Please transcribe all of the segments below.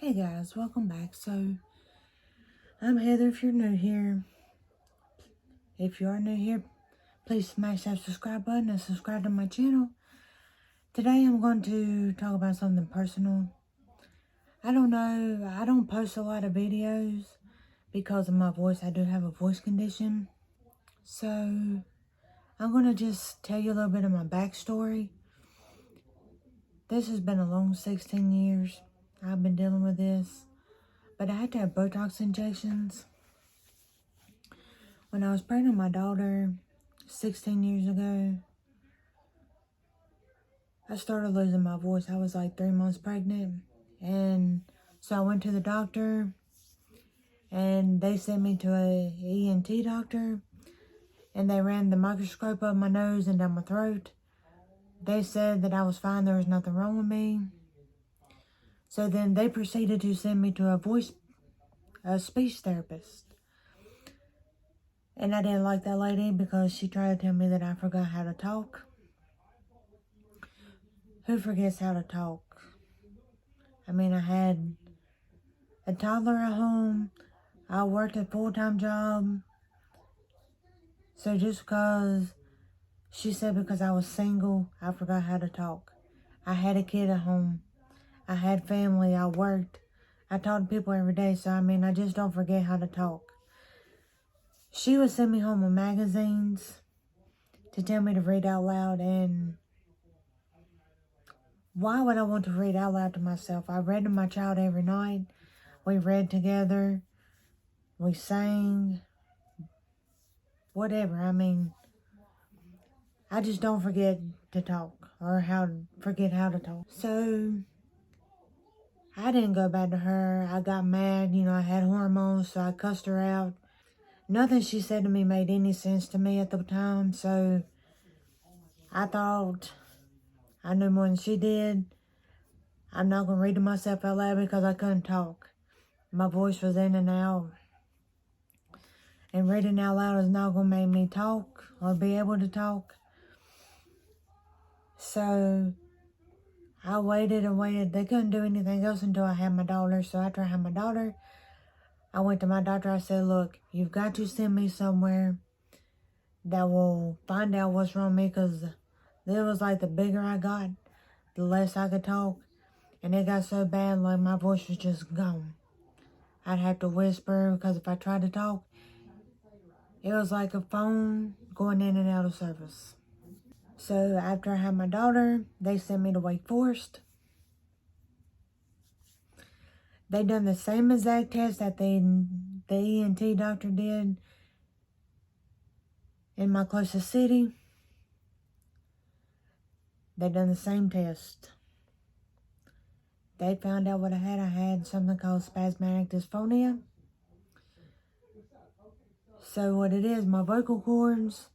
Hey guys, welcome back. So, I'm Heather if you're new here. If you are new here, please smash that subscribe button and subscribe to my channel. Today I'm going to talk about something personal. I don't know, I don't post a lot of videos because of my voice. I do have a voice condition. So, I'm going to just tell you a little bit of my backstory. This has been a long 16 years. I've been dealing with this. But I had to have Botox injections. When I was pregnant with my daughter 16 years ago, I started losing my voice. I was like 3 months pregnant. And so I went to the doctor and they sent me to a ENT doctor and they ran the microscope up my nose and down my throat. They said that I was fine. There was nothing wrong with me. So then they proceeded to send me to a speech therapist. And I didn't like that lady because she tried to tell me that I forgot how to talk. Who forgets how to talk? I mean, I had a toddler at home. I worked a full-time job. So just because she said because I was single, I forgot how to talk. I had a kid at home. I had family. I worked. I talked to people every day. So, I mean, I just don't forget how to talk. She would send me home with magazines to tell me to read out loud. And why would I want to read out loud to myself? I read to my child every night. We read together. We sang. Whatever. I mean, I just don't forget to talk or forget how to talk. So, I didn't go back to her. I got mad. You know, I had hormones, so I cussed her out. Nothing she said to me made any sense to me at the time, so I thought I knew more than she did. I'm not going to read to myself out loud because I couldn't talk. My voice was in and out. And reading out loud is not going to make me talk or be able to talk. So, I waited and waited. They couldn't do anything else until I had my daughter. So, after I had my daughter, I went to my doctor. I said, look, you've got to send me somewhere that will find out what's wrong with me. Because it was like the bigger I got, the less I could talk. And it got so bad, like my voice was just gone. I'd have to whisper because if I tried to talk, it was like a phone going in and out of service. So after I had my daughter, they sent me to Wake Forest. They done the same exact test that the ENT doctor did in my closest city. They done the same test. They found out what I had. I had something called Spasmodic Dysphonia. So what it is, my vocal cords,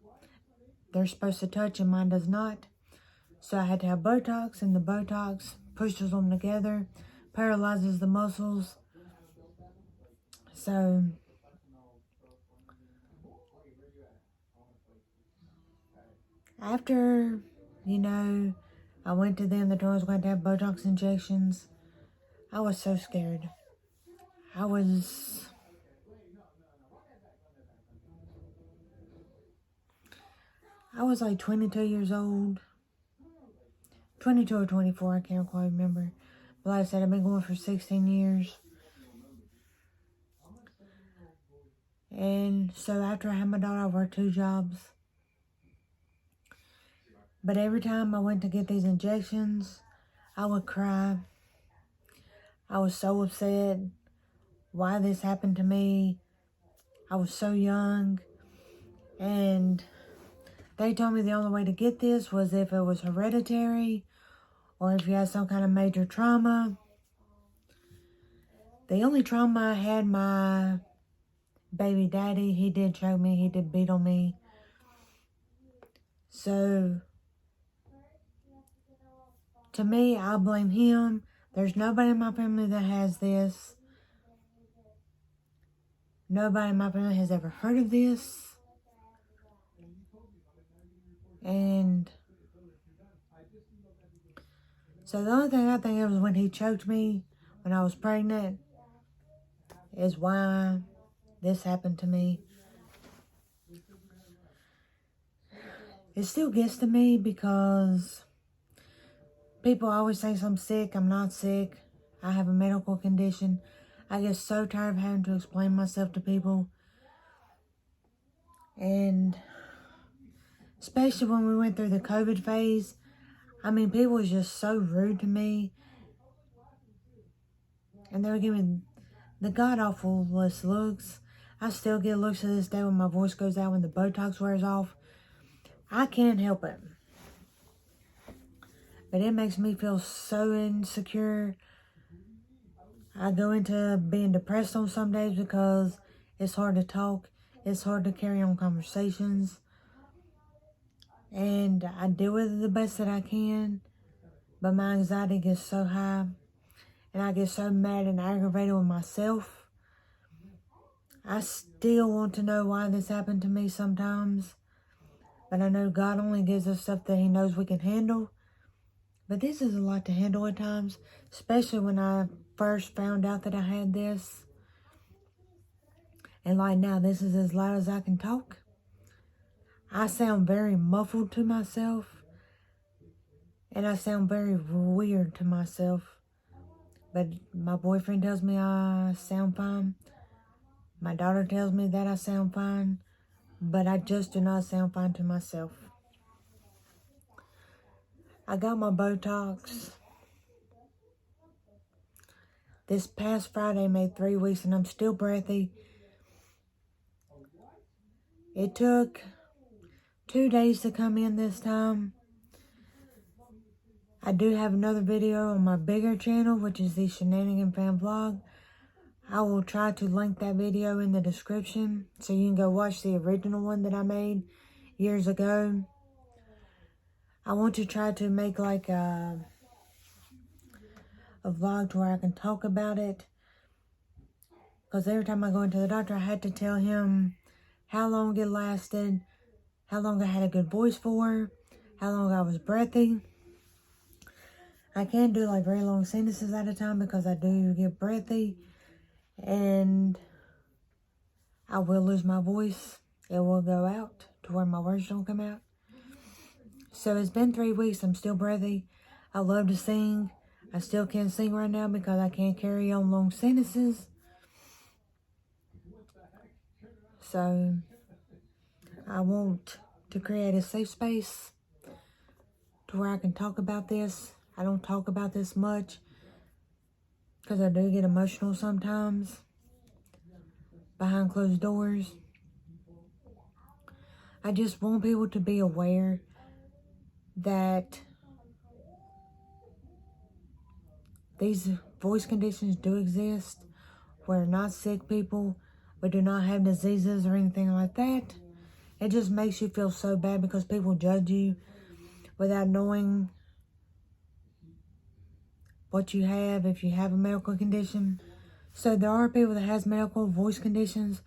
they're supposed to touch and mine does not. So I had to have Botox, and the Botox pushes them together, paralyzes the muscles. So after, I went to them, the told I was going to have Botox injections. I was so scared. I was like 22 years old. 22 or 24, I can't quite remember. But like I said, I've been going for 16 years. And so after I had my daughter, I worked 2 jobs. But every time I went to get these injections, I would cry. I was so upset why this happened to me. I was so young. And they told me the only way to get this was if it was hereditary or if you had some kind of major trauma. The only trauma I had, my baby daddy, he did choke me, he did beat on me. So, to me, I blame him. There's nobody in my family that has this. Nobody in my family has ever heard of this. And so the only thing I think of is when he choked me when I was pregnant is why this happened to me. It still gets to me because people always think I'm sick. I'm not sick. I have a medical condition. I get so tired of having to explain myself to people. And especially when we went through the COVID phase, I mean, people was just so rude to me. And they were giving the god-awfulest looks. I still get looks to this day when my voice goes out, when the Botox wears off. I can't help it. But it makes me feel so insecure. I go into being depressed on some days because it's hard to talk. It's hard to carry on conversations. And I deal with it the best that I can. But my anxiety gets so high. And I get so mad and aggravated with myself. I still want to know why this happened to me sometimes. But I know God only gives us stuff that He knows we can handle. But this is a lot to handle at times. Especially when I first found out that I had this. And like now, this is as loud as I can talk. I sound very muffled to myself. And I sound very weird to myself. But my boyfriend tells me I sound fine. My daughter tells me that I sound fine. But I just do not sound fine to myself. I got my Botox. This past Friday made 3 weeks and I'm still breathy. It took 2 days to come in this time. I do have another video on my bigger channel, which is the Shenanigan Fan Vlog. I will try to link that video in the description so you can go watch the original one that I made years ago. I want to try to make like a vlog to where I can talk about it. Because every time I go into the doctor, I had to tell him how long it lasted, how long I had a good voice for, how long I was breathy. I can't do like very long sentences at a time because I do get breathy. And I will lose my voice. It will go out to where my words don't come out. So it's been 3 weeks. I'm still breathy. I love to sing. I still can't sing right now because I can't carry on long sentences. So I want to create a safe space to where I can talk about this. I don't talk about this much because I do get emotional sometimes behind closed doors. I just want people to be aware that these voice conditions do exist. We're not sick people. We do not have diseases or anything like that. It just makes you feel so bad because people judge you without knowing what you have, if you have a medical condition. So there are people that has medical voice conditions.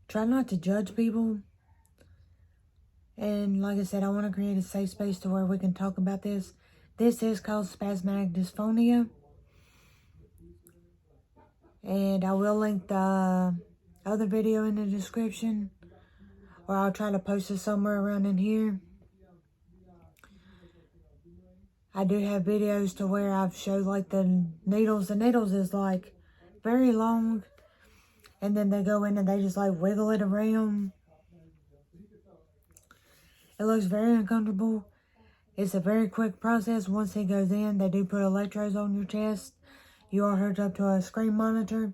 Try not to judge people. And like I said, I want to create a safe space to where we can talk about this. This is called Spasmodic Dysphonia. And I will link the other video in the description. Or I'll try to post it somewhere around in here. I do have videos to where I've showed like the needles. The needles is like very long. And then they go in and they just like wiggle it around. It looks very uncomfortable. It's a very quick process. Once it goes in, they do put electrodes on your chest. You are hooked up to a screen monitor.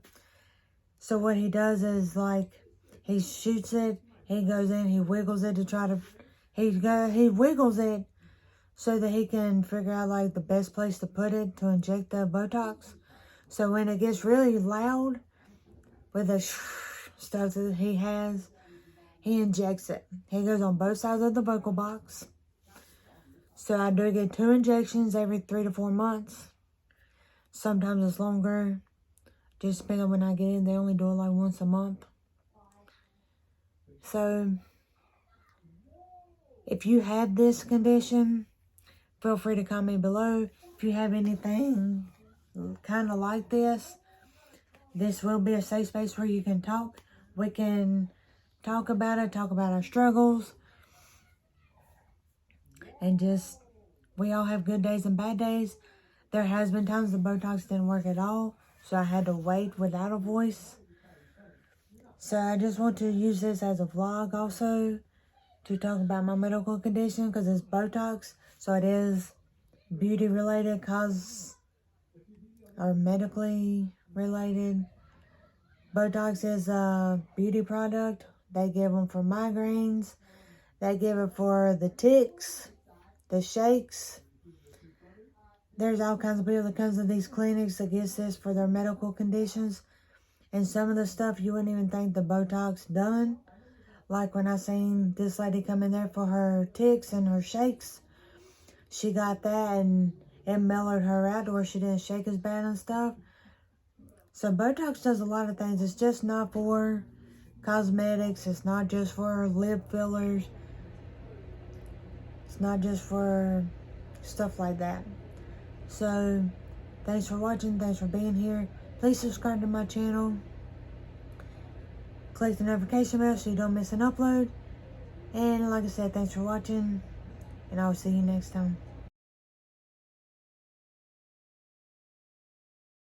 So what he does is like, he shoots it. He goes in, he wiggles it to try to, he wiggles it so that he can figure out like the best place to put it to inject the Botox. So when it gets really loud with the stuff that he has, he injects it. He goes on both sides of the vocal box. So I do get 2 injections every 3 to 4 months. Sometimes it's longer. Just depending on when I get in. They only do it like once a month. So if you have this condition, feel free to comment below. If you have anything kind of like this. This will be a safe space where you can talk. We can talk about it, talk about our struggles. And just, we all have good days and bad days. There has been times the Botox didn't work at all, so I had to wait without a voice. So I just want to use this as a vlog also to talk about my medical condition, because it's Botox, so it is beauty related, or medically related. Botox is a beauty product. They give them for migraines. They give it for the tics, the shakes. There's all kinds of people that comes to these clinics that gets this for their medical conditions. And some of the stuff you wouldn't even think the Botox done. Like when I seen this lady come in there for her tics and her shakes. She got that and it mellowed her out to where she didn't shake as bad and stuff. So Botox does a lot of things. It's just not for cosmetics. It's not just for lip fillers. It's not just for stuff like that. So, thanks for watching. Thanks for being here. Please subscribe to my channel. Click the notification bell so you don't miss an upload. And like I said, thanks for watching. And I will see you next time.